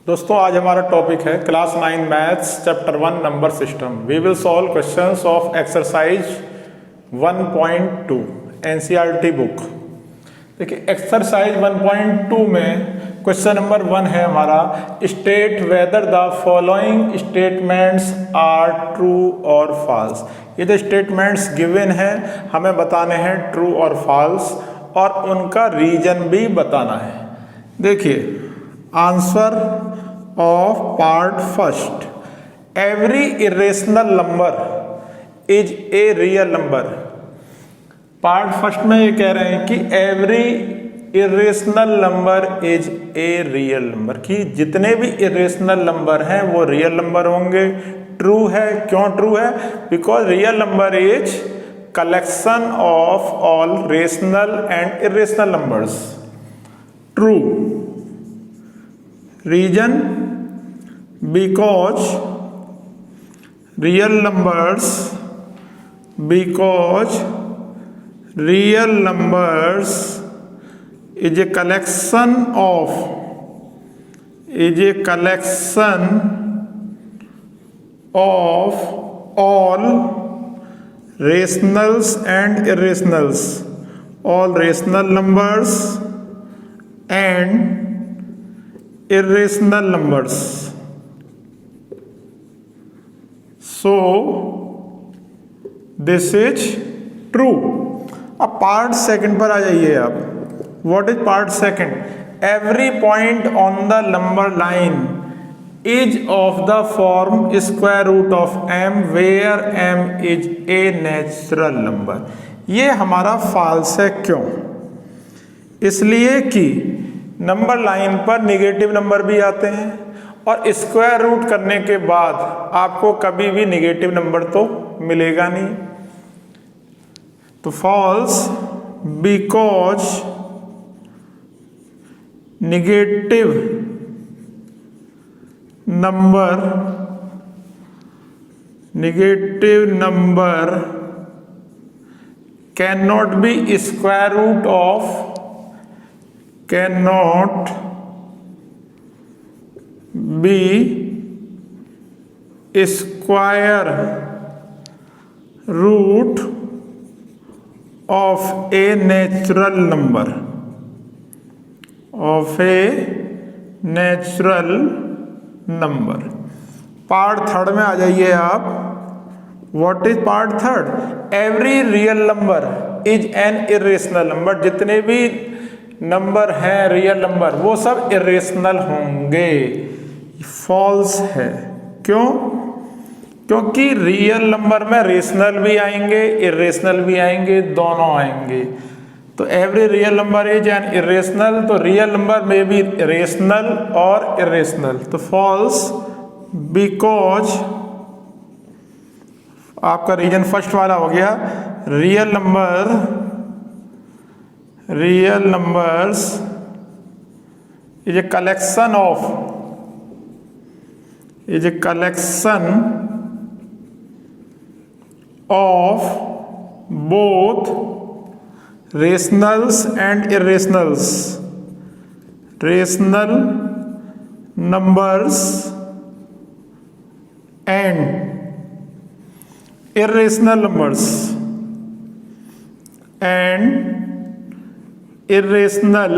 दोस्तों आज हमारा टॉपिक है class 9 maths chapter 1 number system. We will solve questions of exercise 1.2 NCERT book. देखिए एक्सरसाइज 1.2 में क्वेश्चन नंबर 1 है हमारा, state whether the following statements are true और फॉल्स। ये जो स्टेटमेंट्स गिवन है हमें बताने हैं ट्रू और फॉल्स और उनका रीजन भी बताना है। देखिए answer of part first, every irrational number is a real number. Part first में ये कह रहे हैं कि every irrational number is a real number, कि जितने भी इरेशनल नंबर हैं वो रियल नंबर होंगे। ट्रू है, क्यों ट्रू है? Because real number is collection of all rational and irrational numbers. True reason because real numbers is a collection of all rationals and irrationals, all rational numbers and irrational numbers. So this is true. अब part second पर आ जाइए आप। What is part second? Every point on the number line is of the form square root of m where m is a natural number. ये हमारा false है। क्यों? इसलिए कि नंबर लाइन पर निगेटिव नंबर भी आते हैं और स्क्वायर रूट करने के बाद आपको कभी भी निगेटिव नंबर तो मिलेगा नहीं। तो false because negative number can not be square root of cannot be square root of a natural number, part third में आ जाइए आप। What is part third? Every real number is an irrational number. जितने भी number है real number वो सब irrational होंगे। फॉल्स है। क्यों? क्योंकि रियल नंबर में रेशनल भी आएंगे इरेशनल भी आएंगे, दोनों आएंगे। तो every real number is an irrational, तो रियल नंबर में भी रेशनल और इरेशनल। तो फॉल्स बिकॉज आपका रीजन फर्स्ट वाला हो गया। Real numbers is a collection of both rationals and irrationals, rational numbers and irrational numbers and irrational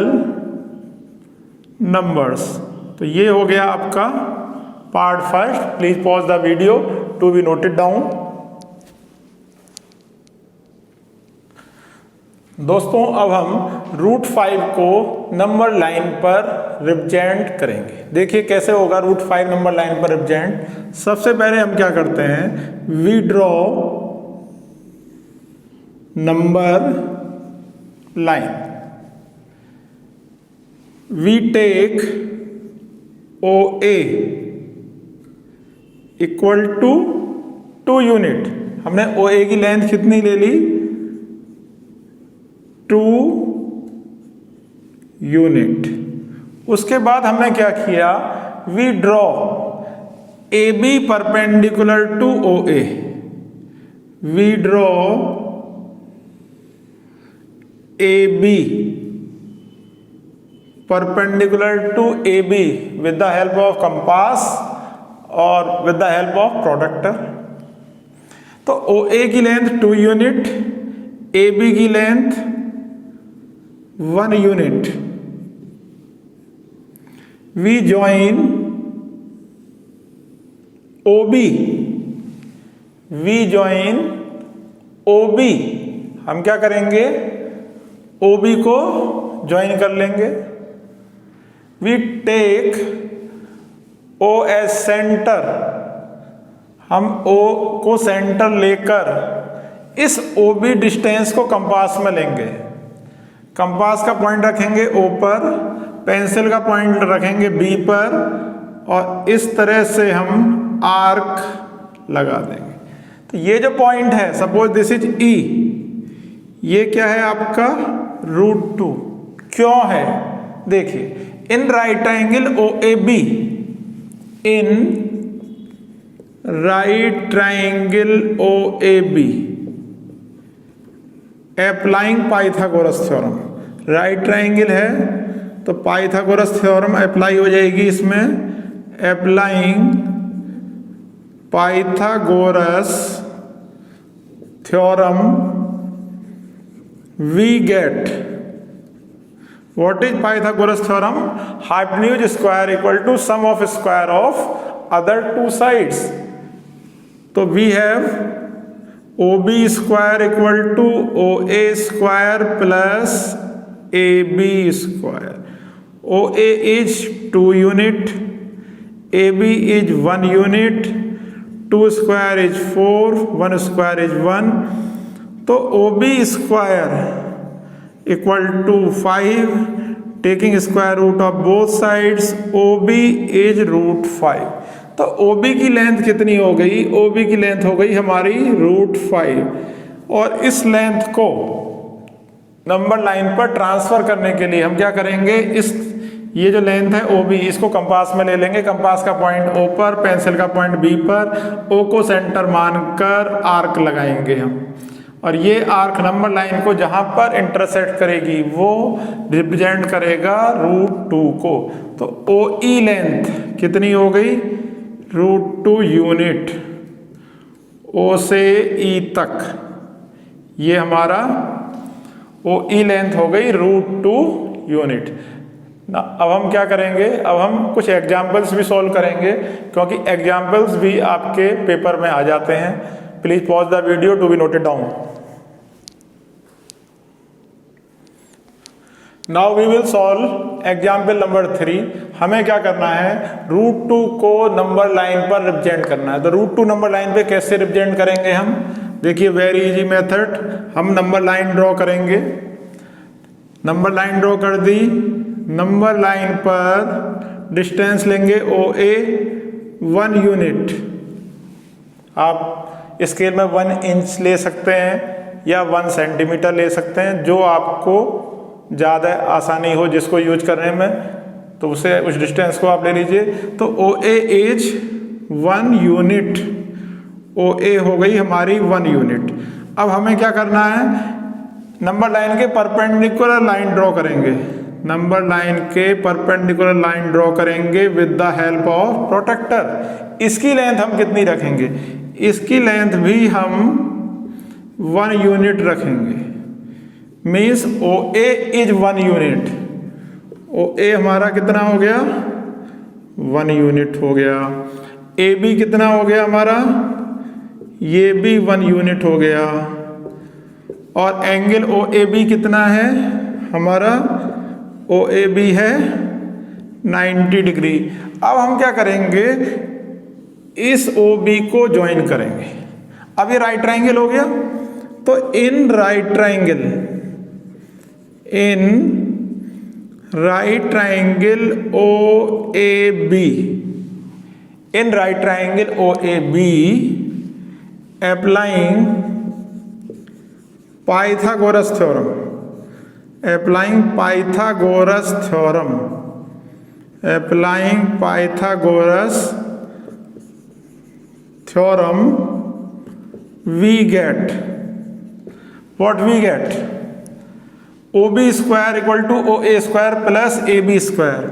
numbers. तो ये हो गया आपका part first. Please pause the video to be noted down. दोस्तों अब हम रूट 5 को नंबर लाइन पर रिप्रेजेंट करेंगे। देखिए कैसे होगा रूट 5 नंबर लाइन पर रिप्रेजेंट। सबसे पहले हम क्या करते हैं, we draw number line. We take OA equal to 2 unit. हमने OA की लेंथ कितनी ले ली? 2 यूनिट। उसके बाद हमने क्या किया, we draw AB perpendicular to OA। We draw AB perpendicular to A B with the help of compass और with the help of protractor. तो ओ ए की लेंथ 2 यूनिट, ए बी की length 1 unit. We join O B, we join O B. हम क्या करेंगे, O B को join कर लेंगे। We take O as centre, हम ओ को सेंटर लेकर इस ओ बी डिस्टेंस को कंपास में लेंगे। कंपास का पॉइंट रखेंगे ओ पर, पेंसिल का पॉइंट रखेंगे बी पर, और इस तरह से हम आर्क लगा देंगे। तो ये जो पॉइंट है, सपोज दिस इज ई, ये क्या है आपका √2। क्यों है, देखिए, in right triangle O A B, in right triangle O A B applying Pythagoras theorem. Right triangle है तो पाइथागोरस थ्योरम अप्लाई हो जाएगी इसमें। Applying Pythagoras theorem we get, what is Pythagoras theorem? Hypotenuse square equal to sum of square of other two sides. तो we have OB square equal to OA square plus AB square. OA is 2 unit, AB is 1 unit, 2 square is 4, 1 square is 1. तो OB square equal to 5, taking square root of both sides, OB is √5। तो OB की length कितनी हो गई, OB की length हो गई हमारी √5। और इस लेंथ को नंबर लाइन पर ट्रांसफर करने के लिए हम क्या करेंगे, ये जो लेंथ है OB, इसको कंपास में ले लेंगे। कंपास का पॉइंट O पर, पेंसिल का पॉइंट B पर, O को सेंटर मानकर आर्क लगाएंगे हम। और ये आर्क नंबर लाइन को जहां पर इंटरसेक्ट करेगी वो रिप्रेजेंट करेगा √2 को। तो OE लेंथ कितनी हो गई, √2 यूनिट, O से E तक। ये हमारा OE लेंथ हो गई √2 यूनिट। अब हम क्या करेंगे, अब हम कुछ एग्जाम्पल्स भी सॉल्व करेंगे, क्योंकि एग्जाम्पल्स भी आपके पेपर में आ जाते हैं। Please pause the video to be noted down. Now we will solve example number 3। हमें क्या करना है, √2 को नंबर लाइन पर रिप्रेजेंट करना है। तो √2 नंबर लाइन पे कैसे रिप्रेजेंट करेंगे हम, देखिए, वेरी इजी मेथड। हम नंबर लाइन ड्रॉ करेंगे। नंबर लाइन ड्रॉ कर दी। नंबर लाइन पर डिस्टेंस लेंगे OA 1 यूनिट। आप स्केल में 1 इंच ले सकते हैं या 1 सेंटीमीटर ले सकते हैं, जो आपको ज़्यादा आसानी हो जिसको यूज करने में, तो उसे उस डिस्टेंस को आप ले लीजिए। तो OA इज 1 यूनिट, OA हो गई हमारी 1 यूनिट। अब हमें क्या करना है, नंबर लाइन के परपेंडिकुलर लाइन ड्रॉ करेंगे। नंबर लाइन के परपेंडिकुलर लाइन ड्रॉ करेंगे with the help of protractor. इसकी लेंथ हम कितनी रखेंगे, इसकी लेंथ भी हम 1 यूनिट रखेंगे। Means OA is 1 unit. OA हमारा कितना हो गया, 1 यूनिट हो गया। AB कितना हो गया हमारा, ये भी 1 यूनिट हो गया। और एंगल OAB कितना है हमारा, OAB है 90 डिग्री। अब हम क्या करेंगे, इस OB को ज्वाइन करेंगे। अब ये राइट ट्राइंगल हो गया, तो इन right triangle OAB, in right triangle OAB applying Pythagoras theorem, applying Pythagoras theorem, applying Pythagoras theorem, we get what we get, O B square equal to O A square plus A B square,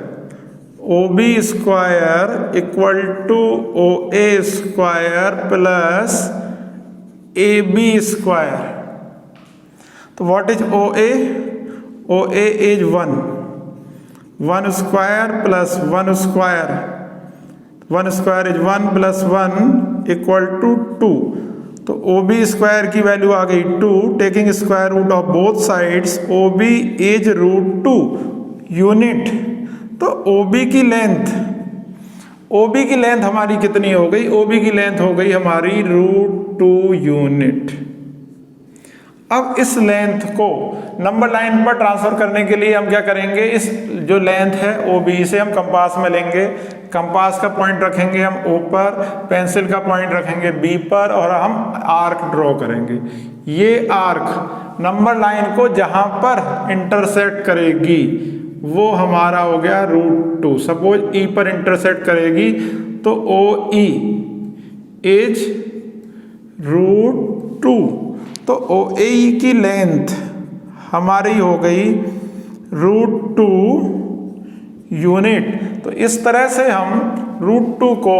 O B square equal to O A square plus A B square. तो what is O A? O A is 1 square plus 1 square, 1 square is 1 plus 1 equal to 2। तो O B square की value आ गई 2, taking square root of both sides, O B is √2 unit. तो O B की length हमारी कितनी हो गई? ओ बी की लेंथ हो गई हमारी √2 यूनिट। अब इस लेंथ को नंबर लाइन पर ट्रांसफर करने के लिए हम क्या करेंगे? इस जो लेंथ है ओ बी से हम कंपास में लेंगे, कंपास का पॉइंट रखेंगे हम ओ पर, पेंसिल का पॉइंट रखेंगे बी पर और हम आर्क ड्रॉ करेंगे। ये आर्क नंबर लाइन को जहां पर इंटरसेक्ट करेगी वो हमारा हो गया √2। सपोज ई पर इंटरसेक्ट करेगी तो ओ ई इज √2। तो ओ ए की लेंथ हमारी हो गई √2 यूनिट। तो इस तरह से हम √2 को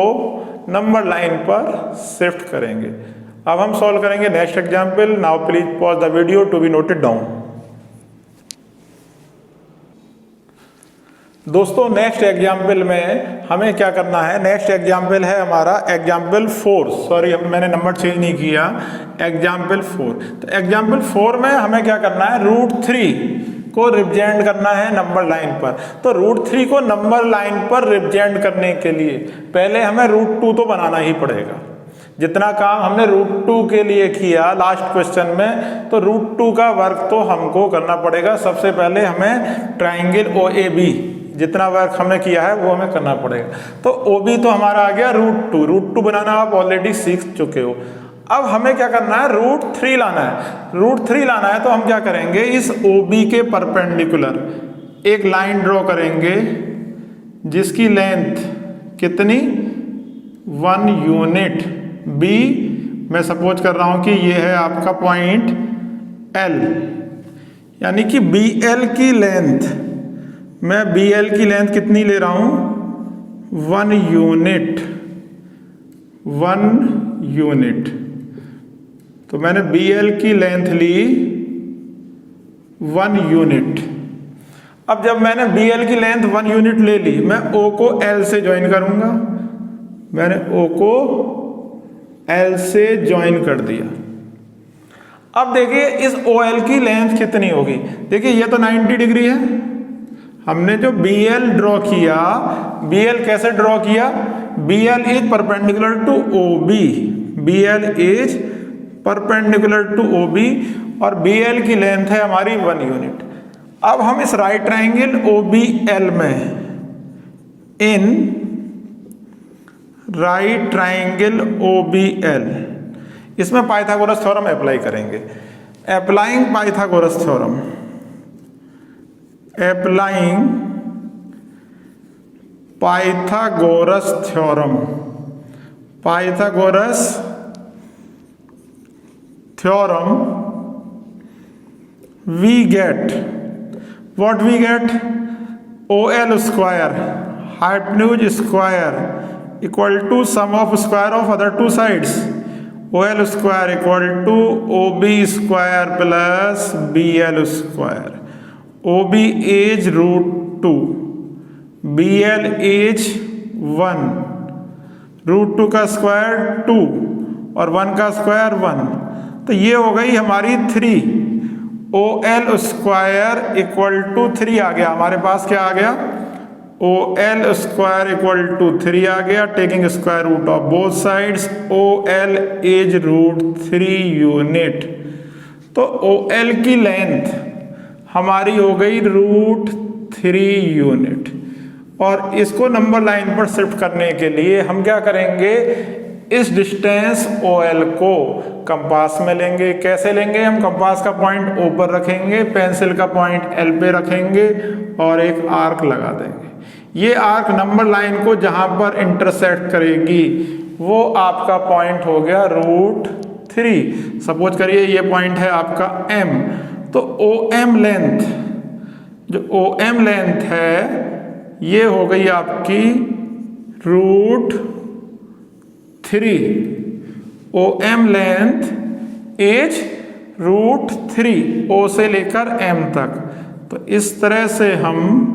नंबर लाइन पर शिफ्ट करेंगे। अब हम सॉल्व करेंगे next example. Now please pause the video to be noted down. दोस्तों नेक्स्ट एग्जाम्पल में हमें क्या करना है? नेक्स्ट एग्जाम्पल है हमारा एग्जाम्पल 4, सॉरी मैंने नंबर चेंज नहीं किया, एग्जाम्पल 4। तो एग्जाम्पल 4 में हमें क्या करना है? √3 को रिप्रेजेंट करना है नंबर लाइन पर। तो √3 को नंबर लाइन पर रिप्रेजेंट करने के लिए पहले हमें √2 तो बनाना ही पड़ेगा। जितना काम हमने √2 के लिए किया लास्ट क्वेश्चन में, तो √2 का वर्क तो हमको करना पड़ेगा। सबसे पहले हमें ट्राइंगल OAB जितना वर्क हमने किया है वो हमें करना पड़ेगा। तो OB तो हमारा आ गया √2 बनाना आप ऑलरेडी सीख चुके हो। अब हमें क्या करना है? √3 लाना है। √3 लाना है तो हम क्या करेंगे? इस OB के परपेंडिकुलर एक लाइन ड्रॉ करेंगे जिसकी लेंथ कितनी? 1 यूनिट। B मैं सपोज कर रहा हूं कि ये है आपका पॉइंट L, यानी कि BL की लेंथ, मैं BL की लेंथ कितनी ले रहा हूं? 1 यूनिट, 1 यूनिट। तो मैंने BL की लेंथ ली 1 यूनिट। अब जब मैंने BL की लेंथ 1 यूनिट ले ली, मैं O को L से ज्वाइन करूंगा। मैंने O को L से ज्वाइन कर दिया। अब देखिए इस OL की लेंथ कितनी होगी? देखिए ये तो 90 डिग्री है। हमने जो BL ड्रॉ किया, BL कैसे ड्रॉ किया? BL is perpendicular to OB, BL is perpendicular to OB और BL की लेंथ है हमारी 1 यूनिट। अब हम इस राइट ट्राइंगल OBL में, इन राइट ट्राइंगल OBL, इसमें पाइथागोरस थ्योरम अप्लाई करेंगे। Applying Pythagoras theorem, applying Pythagoras theorem, Pythagoras theorem, we get what we get? OL square hypotenuse square equal to sum of square of other two sides, OL square equal to OB square plus BL square। OB is √2, BL is 1, √2 का square 2 और 1 का square 1। तो ये हो गई हमारी 3, OL square equal to 3 आ गया हमारे पास। क्या आ गया? OL स्क्वायर इक्वल टू 3 आ गया, taking square root of both sides, OL is √3 unit. तो OL की लेंथ हमारी हो गई √3 यूनिट। और इसको नंबर लाइन पर शिफ्ट करने के लिए हम क्या करेंगे? इस डिस्टेंस OL को कंपास में लेंगे। कैसे लेंगे? हम कंपास का पॉइंट O पर रखेंगे, पेंसिल का पॉइंट L पे रखेंगे और एक आर्क लगा देंगे। ये आर्क नंबर लाइन को जहां पर इंटरसेक्ट करेगी वो आपका पॉइंट हो गया √3। सपोज करिए ये पॉइंट है आपका M, तो OM लेंथ, जो OM लेंथ है ये हो गई आपकी √3। OM लेंथ इज √3, O से लेकर M तक। तो इस तरह से हम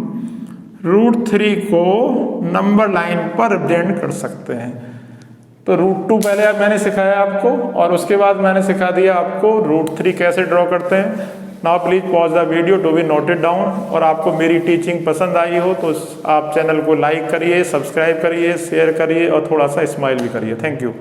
√3 को नंबर लाइन पर रिप्रेजेंट कर सकते हैं। तो √2 पहले मैंने सिखाया आपको, और उसके बाद मैंने सिखा दिया आपको √3 कैसे ड्रॉ करते हैं। Now please pause the video to be noted down. और आपको मेरी टीचिंग पसंद आई हो तो आप चैनल को लाइक करिए, सब्सक्राइब करिए, शेयर करिए और थोड़ा सा स्माइल भी करिए। Thank you.